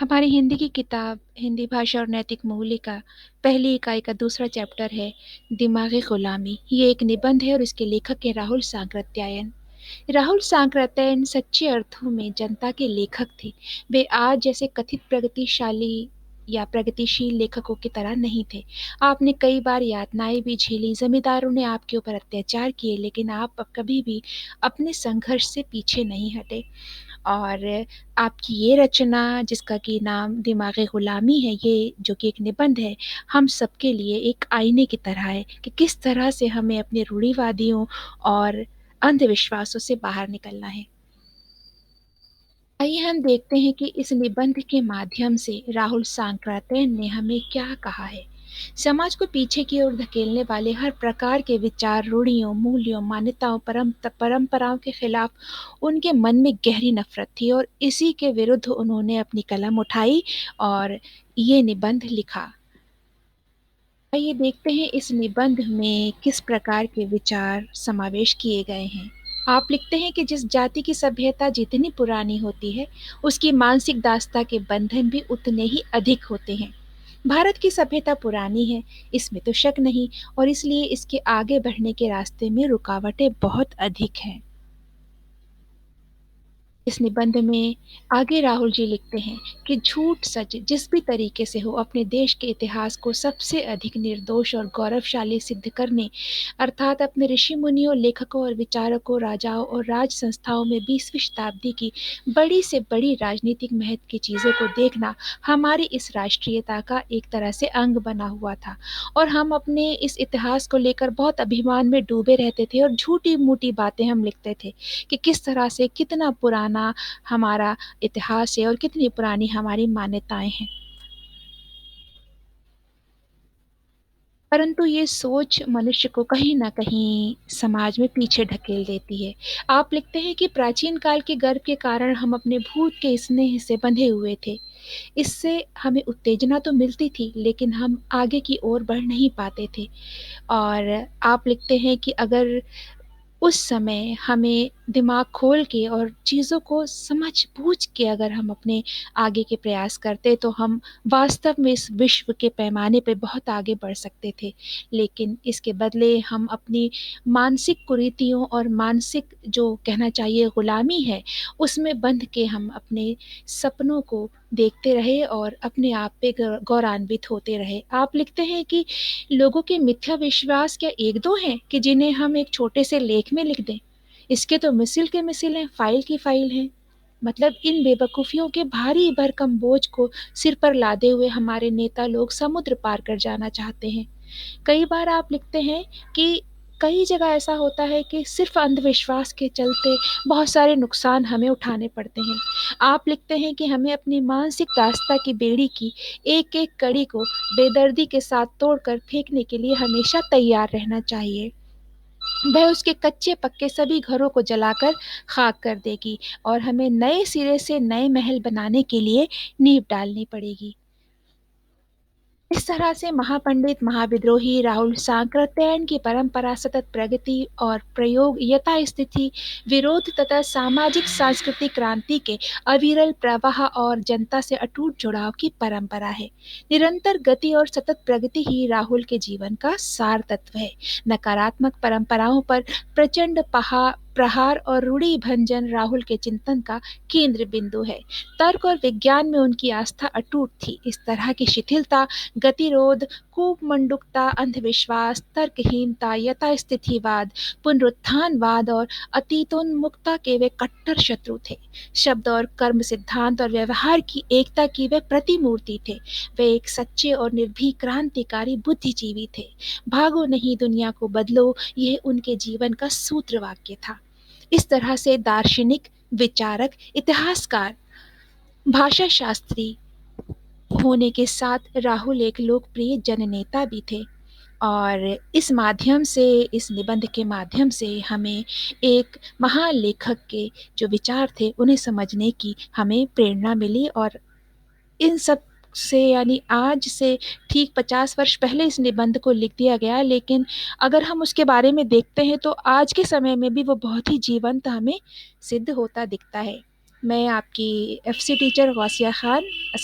हमारी हिंदी की किताब हिंदी भाषा और नैतिक मूल्य का पहली इकाई का दूसरा चैप्टर है दिमागी गुलामी। ये एक निबंध है और इसके लेखक हैं राहुल सांकृत्यायन। राहुल सांकृत्यायन सच्चे अर्थों में जनता के लेखक थे। वे आज जैसे कथित प्रगतिशाली या प्रगतिशील लेखकों की तरह नहीं थे। आपने कई बार यातनाएं भी झेली, जमींदारों ने आपके ऊपर अत्याचार किए, लेकिन आप कभी भी अपने संघर्ष से पीछे नहीं हटे। और आपकी ये रचना जिसका कि नाम दिमागी गुलामी है, ये जो कि एक निबंध है, हम सबके लिए एक आईने की तरह है कि किस तरह से हमें अपने रूढ़िवादियों और अंधविश्वासों से बाहर निकलना है। आइए हम देखते हैं कि इस निबंध के माध्यम से राहुल सांकृत्यायन ने हमें क्या कहा है। समाज को पीछे की ओर धकेलने वाले हर प्रकार के विचार, रूढ़ियों, मूल्यों, मान्यताओं, परंपराओं के खिलाफ उनके मन में गहरी नफरत थी और इसी के विरुद्ध उन्होंने अपनी कलम उठाई और ये निबंध लिखा। आइए देखते हैं इस निबंध में किस प्रकार के विचार समावेश किए गए हैं। आप लिखते हैं कि जिस जाति की सभ्यता जितनी पुरानी होती है, उसकी मानसिक दास्ता के बंधन भी उतने ही अधिक होते हैं। भारत की सभ्यता पुरानी है, इसमें तो शक नहीं, और इसलिए इसके आगे बढ़ने के रास्ते में रुकावटें बहुत अधिक हैं। इस निबंध में आगे राहुल जी लिखते हैं कि झूठ सच जिस भी तरीके से हो, अपने देश के इतिहास को सबसे अधिक निर्दोष और गौरवशाली सिद्ध करने, अर्थात अपने ऋषि मुनियों, लेखकों और विचारकों, राजाओं और राज संस्थाओं में 20वीं शताब्दी की बड़ी से बड़ी राजनीतिक महत्व की चीज़ों को देखना हमारी इस राष्ट्रीयता का एक तरह से अंग बना हुआ था। और हम अपने इस इतिहास को लेकर बहुत अभिमान में डूबे रहते थे और झूठी मूठी बातें हम लिखते थे कि किस तरह से कितना पुराना हमारा इतिहास है और कितनी पुरानी हमारी मान्यताएं हैं। परंतु ये सोच मनुष्य को कहीं न कहीं समाज में पीछे ढकेल देती है। आप लिखते हैं कि प्राचीन काल के गर्व के कारण हम अपने भूत के स्नेह से बंधे हुए थे। इससे हमें उत्तेजना तो मिलती थी, लेकिन हम आगे की ओर बढ़ नहीं पाते थे। और आप लिखते हैं कि अगर उस समय हमें दिमाग खोल के और चीज़ों को समझ-बूझ के अगर हम अपने आगे के प्रयास करते, तो हम वास्तव में इस विश्व के पैमाने पे बहुत आगे बढ़ सकते थे। लेकिन इसके बदले हम अपनी मानसिक कुरीतियों और मानसिक जो कहना चाहिए गुलामी है, उसमें बंध के हम अपने सपनों को देखते रहे और अपने आप पे गौरवान्वित होते रहे। आप लिखते हैं कि लोगों के मिथ्या विश्वास क्या 1-2 हैं कि जिन्हें हम एक छोटे से लेख में लिख दें? इसके तो मिसिल के मिसिल हैं, फ़ाइल की फ़ाइल हैं। मतलब इन बेवकूफ़ियों के भारी भरकम बोझ को सिर पर लादे हुए हमारे नेता लोग समुद्र पार कर जाना चाहते हैं। कई बार आप लिखते हैं कि कई जगह ऐसा होता है कि सिर्फ़ अंधविश्वास के चलते बहुत सारे नुकसान हमें उठाने पड़ते हैं। आप लिखते हैं कि हमें अपनी मानसिक दास्ता की बेड़ी की एक-एक कड़ी को बेदर्दी के साथ तोड़कर फेंकने के लिए हमेशा तैयार रहना चाहिए। वह उसके कच्चे-पक्के सभी घरों को जलाकर खाक कर देगी और हमें नए सिरे से नए महल बनाने के लिए नींव डालनी पड़ेगी। इस तरह से महापंडित महाविद्रोही राहुल सांकृत्यायन की परंपरा सतत प्रगति और प्रयोग, यथास्थिति विरोध तथा सामाजिक सांस्कृतिक क्रांति के अविरल प्रवाह और जनता से अटूट जुड़ाव की परंपरा है। निरंतर गति और सतत प्रगति ही राहुल के जीवन का सार तत्व है। नकारात्मक परंपराओं पर प्रचंड प्रहार और रूढ़ि भंजन राहुल के चिंतन का केंद्र बिंदु है। तर्क और विज्ञान में उनकी आस्था अटूट थी। इस तरह की शिथिलता, गतिरोध, कूपमंडूकता, अंधविश्वास, तर्कहीनता, यथास्थितिवाद, पुनरुत्थानवाद और अतीतोन्मुखता के वे कट्टर शत्रु थे। शब्द और कर्म, सिद्धांत और व्यवहार की एकता की वे प्रतिमूर्ति थे। वे एक सच्चे और निर्भीक क्रांतिकारी बुद्धिजीवी थे। भागो नहीं दुनिया को बदलो, यह उनके जीवन का सूत्र वाक्य था। इस तरह से दार्शनिक, विचारक, इतिहासकार, भाषा शास्त्री होने के साथ राहुल एक लोकप्रिय जननेता भी थे। और इस माध्यम से, इस निबंध के माध्यम से हमें एक महान लेखक के जो विचार थे उन्हें समझने की हमें प्रेरणा मिली। और इन सब से यानी आज से ठीक 50 वर्ष पहले इस निबंध को लिख दिया गया, लेकिन अगर हम उसके बारे में देखते हैं तो आज के समय में भी वो बहुत ही जीवंत हमें सिद्ध होता दिखता है। मैं आपकी एफसी टीचर गौसिया खान।